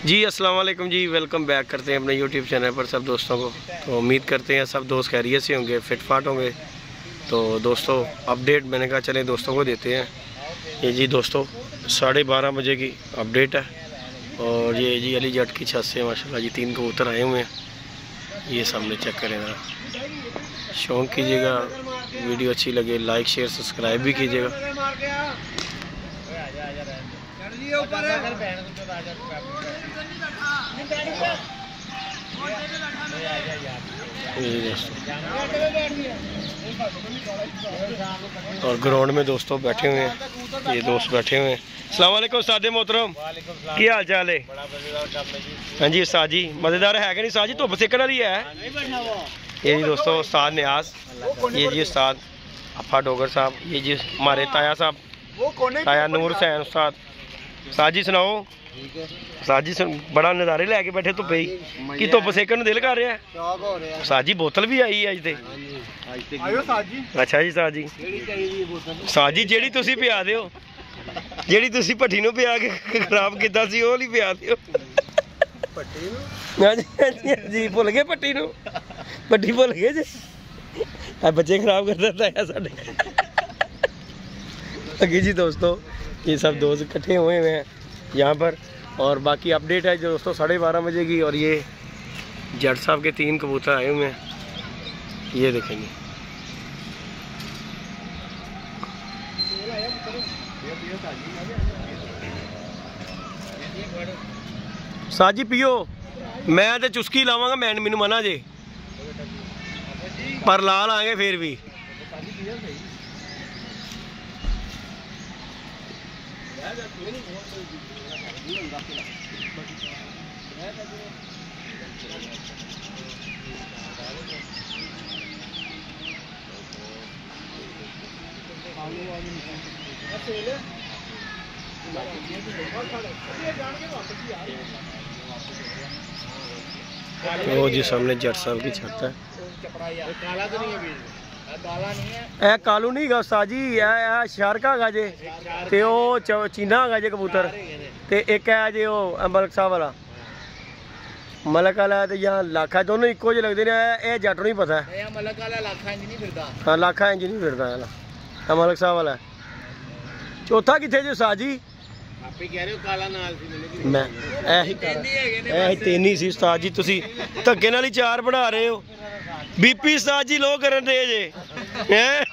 जी अस्सलाम वालेकुम जी, welcome back करते हैं अपने यूट्यूब चैनल पर सब दोस्तों को। तो उम्मीद करते हैं सब दोस्त खैरियत से होंगे, फिट फाट होंगे। तो दोस्तों अपडेट मैंने कहा चले दोस्तों को देते हैं। ये जी दोस्तों 12:30 बजे की अपडेट है। और ये जी अली जट की छत से माशाल्लाह जी 3 कबूतर आए हुए हैं। ये सामने चेक करें ज़रा, शौक़ कीजिएगा, वीडियो अच्छी लगे लाइक शेयर सब्सक्राइब भी कीजिएगा। और ग्राउंड में दोस्तों बैठे हुए हैं, ये दोस्त बैठे हुए हैं। अस्सलाम वालेकुम सादे मोहतरम, की हाल चाल है? हाँ जी उस्ताद जी, मज़ेदार है कि नहीं उस्ताद जी? धुप सेकने वाली है। ये जी दोस्तों उस्ताद नियाज, ये जी उस्ताद अफा डोगर साहब, ये जी हमारे ताया साहब, ताया नूर हुसैन उस्ताद। उस्ताद जी सुनाओ। उस्ताद जी बड़ा नज़ारे लैके बैठे धुप्पे ही, कि धुप सेकन दिल कर रहा है? उस्ताद जी बोतल भी आई है अज ते। अच्छा जी उस्ताद जी, उस्ताद जी जेड़ी तुसी पिया दे हो, जेड़ी तुसी भट्टी नूं पिया के खराब कीता सी ओह नहीं पिया दिओ। जी भुल गए भट्टी नूं, भट्टी भुल गए जी, बच्चे खराब करता है साडे अगे जी दोस्तों। ये सब दोस्त इकट्ठे हुए हुए हैं यहाँ पर। और बाकी अपडेट है जो दोस्तों 12:30 बजे की। और ये जट साहब के 3 कबूतर आए हुए हैं, ये देखेंगे। साजी पियो, मैं तो चुस्की लावांगा, मैनू मना जे, पर ला लांगे फिर भी। वो जी सामने जट साहब की छत है। ए कालू नहीं गा उस्ताद जी, ए शारका गा जे, ते ओ चीना गा जे कबूतर, ते एक है जे ओ मलक साहब वाला, मलक वाला ते या लाखा, दोनों इक्को जे लगदे ने। ए जट नूं नहीं पता है, मलक वाला लाखा इंज नहीं फिरदा। हां लाखा इंज नहीं फिरदा है, मलक साहब वाला। चौथा किथे जे उस्ताद जी? आपे कह रहे हो काला नाल सी मैंने, मैं ए तीन ही सी उस्ताद जी, तुसी धक्के नाल ही 4 बना रहे हो। बीपी उस्ताद जी लो करन दे जे हैं।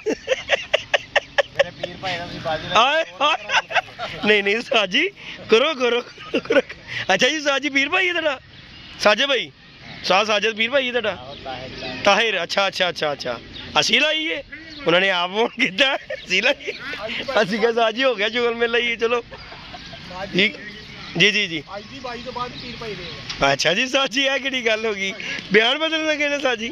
नहीं नहीं उस्ताद जी करो करो करो। अच्छा जी उस्ताद जी पीर भाई है तेरा, साजिद भाई, साजिद पीर भाई है तेरा ताहिर। अच्छा अच्छा अच्छा अच्छा, असील आई है, उन्होंने आप फोन किया असील आई, असी क्या उस्ताद जी हो गया जुगल मेला ही। चलो ठीक जी जी जी। अच्छा जी उस्ताद जी, कि गल हो गई, बयान बदलने लगे ने उस्ताद जी?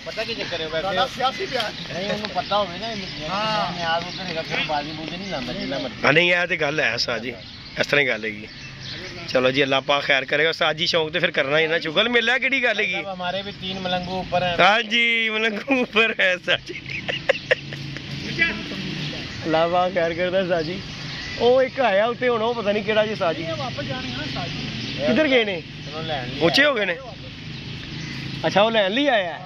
पता की चक्कर है वैसे सियासी बयान नहीं उन्हें पता होवे ना, हां नियाज उधर हैगा, फिर बाजी बूजी नहीं लांदा जिन्ना मर्जी। नहीं ये तो गल है उस्ताद जी, इस तरह गल हैगी। चलो जी अल्लाह पाक खैर करेगा उस्ताद जी, शौक तो फिर करना ही ना, चुगल मेला किहड़ी गल हैगी? हमारे भी 3 मलंगू ऊपर है। हां जी मलंगू ऊपर है उस्ताद जी, अल्लाह पाक खैर करदा उस्ताद जी। ओ एक आया उत्ते हुण, ओ पता नहीं केड़ा जी उस्ताद जी, वापस जाने हैं ना उस्ताद जी, किधर गए ने? ऊंचे हो गए ने? अच्छा वो लैन ली आया है,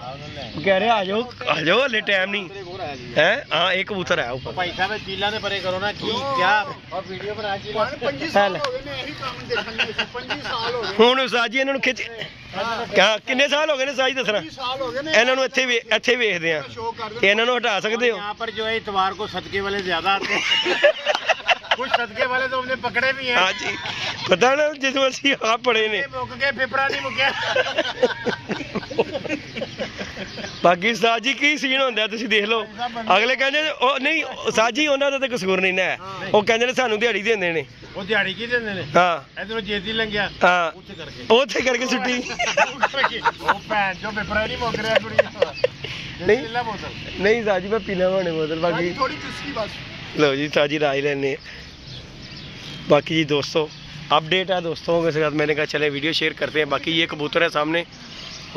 कह रहे आ जाओ हले टाइम नहीं है। हाँ एक कबूतर है ऊपर भाई साहब, चीला ने परे करो ना की क्या, और वीडियो बना के हुण उस्ताद जी इन्हां नूं खिच किन्ने साल हो गए ने साजी दसना, इन्हां नूं इत्थे वेखदे आ, इन्हां नूं हटा सकदे हो? यहाँ पर जो है इतवार को सदके वाले ज्यादा आते हैं, कुछ सदके वाले तो हमने पकड़े भी हैं। हाँ जी पता ना जिस वसी आप पड़े ने मुक गए, फिपड़ा नहीं मुक्या। बाकी उस्ताद जी की सीन होंदा तुसीं देख लो, अगले कहंदे ओ नहीं उस्ताद जी उन्हां दा ते कसूर नहीं ना, ओ कहंदे ने सानू दिहाड़ी देंदे ने। ओ दिहाड़ी की देंदे ने? हां इधरों जेती लंघिया, हां उत्थे करके छुट्टी, ओ भैन जो फिपड़ा नहीं मुक रहा कुड़ी नहीं उस्ताद जी मैं पीना होने बोतल, बाकी थोड़ी चुस्की बस। लो जी उस्ताद जी राज लेने। बाकी जी दोस्तों अपडेट है दोस्तों के साथ, मैंने कहा चले वीडियो शेयर करते हैं। बाकी ये कबूतर है सामने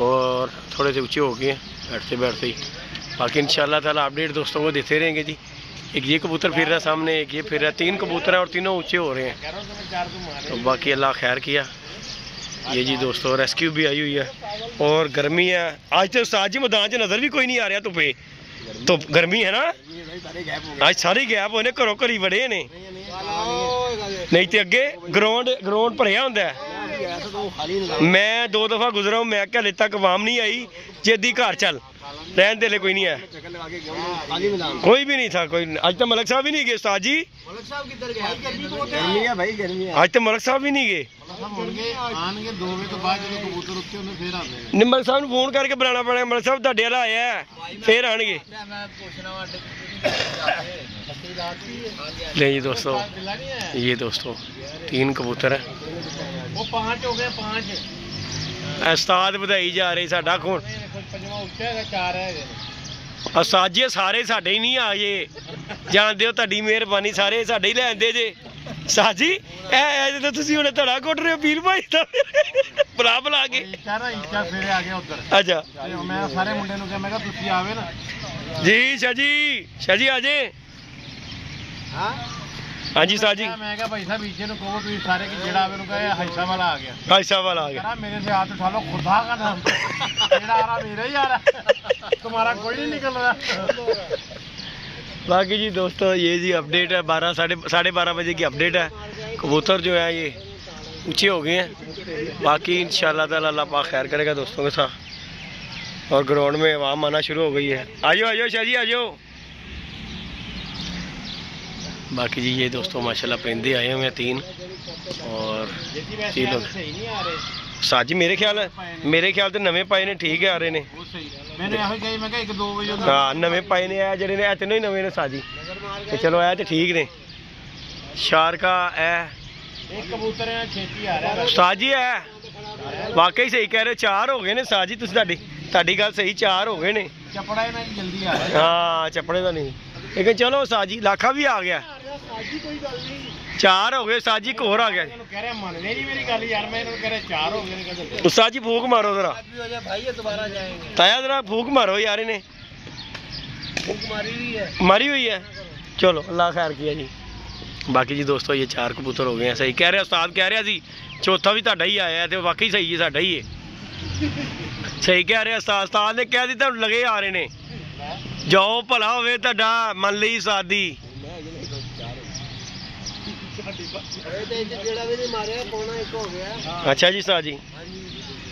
और थोड़े से ऊंचे हो गए हैं बैठते बैठते ही। बाकी इंशाल्लाह ताला अपडेट दोस्तों को देते रहेंगे जी। एक ये कबूतर फिर रहा है सामने, एक ये फिर रहा है। 3 कबूतर हैं और तीनों ऊंचे हो रहे हैं। तो बाकी अल्लाह खैर किया। ये जी दोस्तों रेस्क्यू भी आई हुई है और गर्मी है आज। तो उस्ताद जी मैदान च नज़र भी कोई नहीं आ रहा धुप्पे, तो गर्मी है ना आज, सारे गैप होने घरों घरी बड़े ने, नहीं तो अगे ग्राउंड भरिया होंदा है। मैं 2 दफ़ा गुजरा हूँ, मैं क्या हले तक आवाम नहीं आई। जेदी घर चल रहन दे ले, कोई नहीं है, कोई भी नहीं था कोई। आज तो मलक साहब भी नहीं गए उस्ताद जी, आज तो मलक साहब भी नहीं गए। मलक साहब ने फोन करके बुलाना पड़ा, मलक साहब तुहाडे वाला आया है फिर आएंगे। ले जी दोस्तों, ये दोस्तों 3 कबूतर है। वो 5 हो गए, 5 उस्ताद ਵਧਾਈ जा रहे साडा खून। उस्ताद जी सारे साडे ही नहीं आ जे, जानते हो तुहाडी मेहरबानी, सारे साडे ही लैंदे जे। उस्ताद जी ऐ तो तुसीं हुणे धड़ा घुट रहे हो पीर भाई दा बुला के। अच्छा मैं सारे मुंडे नूं कहा, मैं कहा तुसीं आवे ना जी शाह जी आ जे। हाँ जी साहब जी, मैं कहा भाई साहब पीछे ਨੂੰ ਕਹੋ ਤੁਸੀਂ ਸਾਰੇ ਕਿ ਜਿਹੜਾ ਆਵੇ ਨੂੰ ਕਹੇ ਹਾਈਸਾ ਵਾਲਾ आ गया, हाइसा वाला आ गया। मेरे से हाथ उठा लो, खुदा का नाम मेरा आ रहा, मेरा ही आ रहा, तुम्हारा कोई नहीं निकल रहा। बाकी जी दोस्तों ये जी अपडेट है, 12 12:30 बजे की अपडेट है। कबूतर जो है ये ऊंचे हो गए हैं। बाकी इंशाल्लाह ताला अल्लाह पाक खैर करेगा दोस्तों के साथ। और ग्राउंड में आवाम आना शुरू हो गई है। आजो शाह जी आजो। बाकी जी ये दोस्तों माशाल्लाह परिंदे आए हुए हैं 3 और 3 लोग। साजी मेरे ख्याल तो नवे पाए ने, ठीक है आ रहे ने। हाँ नवे पाए ने, जेडे ने तीनों ही नवे ने साजी। तो चलो ऐ तो ठीक ने। शार का उस्ताद जी है वाकई सही कह रहे हो, 4 हो गए ने साजी। तुहाडी गल सही, 4 हो गए ने। हाँ चपड़े का नहीं, लेकिन चलो साजी लाखा भी आ गया, 4 हो गए। साजी एक होर आ गया। उस्ताद जी फूक मारो जरा, ताया जरा फूक मारो यार, इन्हें मारी हुई है। चलो अल्लाह खैर किया जी। बाकी जी दोस्तों ये 4 कबूतर हो गए हैं। सही कह रहे उस्ताद, कह रहा सी चौथा भी तुहाडा ही आया है, तो वाकई सही है, साडा ही है। सही कह रहे उस्ताद ने कह दी, तुहानू लगे आ रहे ने। जाओ भला होवे तुहाडा, मन लई सादी। अच्छा जी साह जी,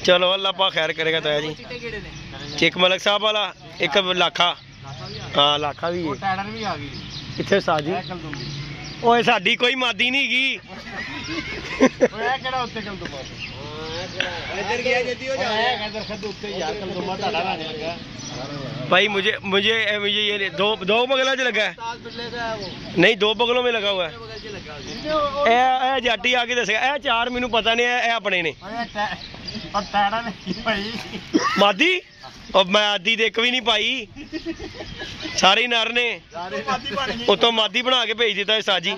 चलो अल्लाह पाक खैर करेगा ताया जी। एक मलक साहब वाला, एक लाखा। हाँ लाखा भी है कितने साह जी। ओए साडी कोई मादी नहीं गई। भाई मुझे ये 2 बगलों च लगा है, नहीं 2 बगलों में लगा हुआ है। जाटी आके दसेगा, 4 मैनू पता नहीं है अपने ने। मादी और मैं आदी तो एक भी नहीं पाई, सारे ही नर ने। उतो मादी बना के भेज दिता साजी।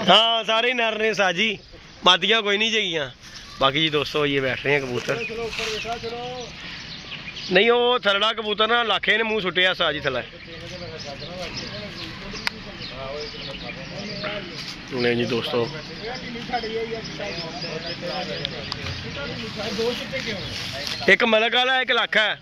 हाँ सारे ही नर ने साजी, मादियाँ कोई नहीं चाहिए। बाकी जी दोस्तों ये बैठ रहे हैं कबूतर। नहीं वो थलड़ा कबूतर ना लाखे ने मुँह सुटिया साजी थला। नहीं जी दोस्तों एक मलक वाला, एक लाखा है।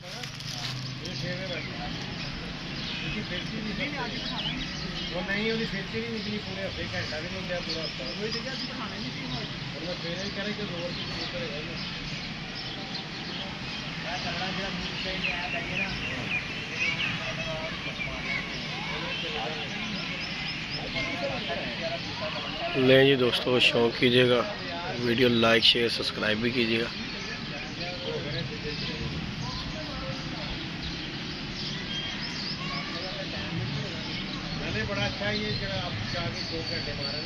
लें जी दोस्तों, शौक़ कीजिएगा, वीडियो लाइक शेयर सब्सक्राइब भी कीजिएगा। बड़ा अच्छा ये आप 2 घंटे मारा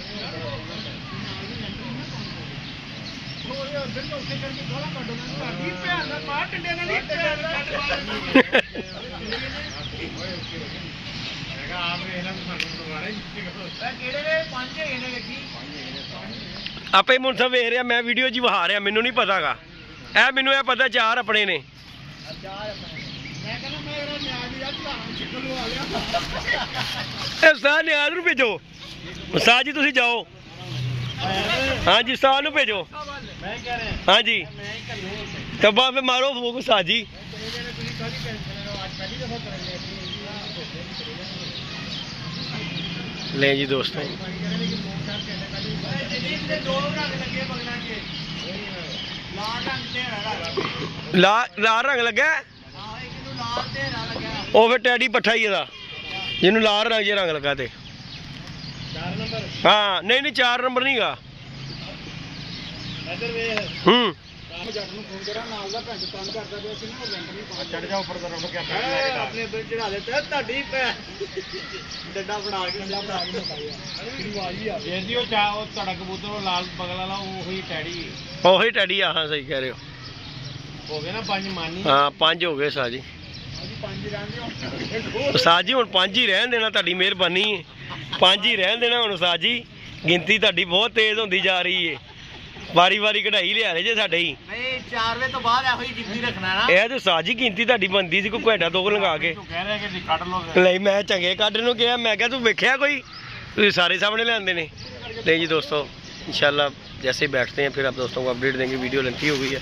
आपे मुंसा वेख रहा, मैं वीडियो जी वहा रहा, मैनू नहीं पता गा। मैनू पता 4 अपने ने। उस्ताद नियाज नूं भेजो उस्ताद जी तुसीं जाओ हाँ जी उस्ताद नूं भेजो हाँ जी तब्बा फिर मारो फूक उस्ताद जी ले जी दोस्तों लाल रंग लगा वो फिर टैडी पट्ठा ही जिन्होंने लाल रंग जे रंग लगा ते हाँ नहीं नहीं 4 नंबर नहीं गा ਉਹੀ ਟੈਡੀ ਆ हाँ सही कह रहे हो ना 5 मानी हाँ 5 हो गए साजी उस्ताद जी हुण 5 ही रहन देना तुहाडी मेहरबानी है 5 ही रहन देना हुण उस्ताद जी गिनती तुहाडी बहुत तेज होंदी जा रही है वारी वारी कढ़ाई लिया जे साडे ही नहीं 4 वजे तो बाद ਇਹੋ ਹੀ ਗਿਣਤੀ ਰੱਖਣਾ ਨਾ ਇਹ ਤੇ ਉਸਤਾਦ ਜੀ ਗਿਣਤੀ ਤੁਹਾਡੀ ਬੰਦੀ ਸੀ ਕੋਈ ਘੰਟਾ 2 ਲਗਾ ਕੇ ਤੂੰ ਕਹਿ ਰਿਹਾ ਕਿ ਕੱਢ ਲੋ ਨਹੀਂ ਮੈਂ ਚੰਗੇ ਕੱਢ ਨੂੰ ਕਿਹਾ ਮੈਂ ਕਿਹਾ ਤੂੰ ਵੇਖਿਆ कोई ਤੁਸੀਂ ਸਾਰੇ सामने ले आंदे ने नहीं जी दोस्तों इंशाल्लाह जैसे ही बैठते हैं फिर आप दोस्तों को अपडेट देंगे वीडियो लेंथी हो गई है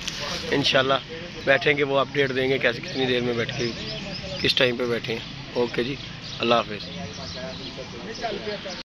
इंशाल्लाह बैठेंगे वो अपडेट देंगे कैसे कितनी देर में बैठ के किस टाइम पे बैठे हैं ओके जी अल्लाह हाफिज़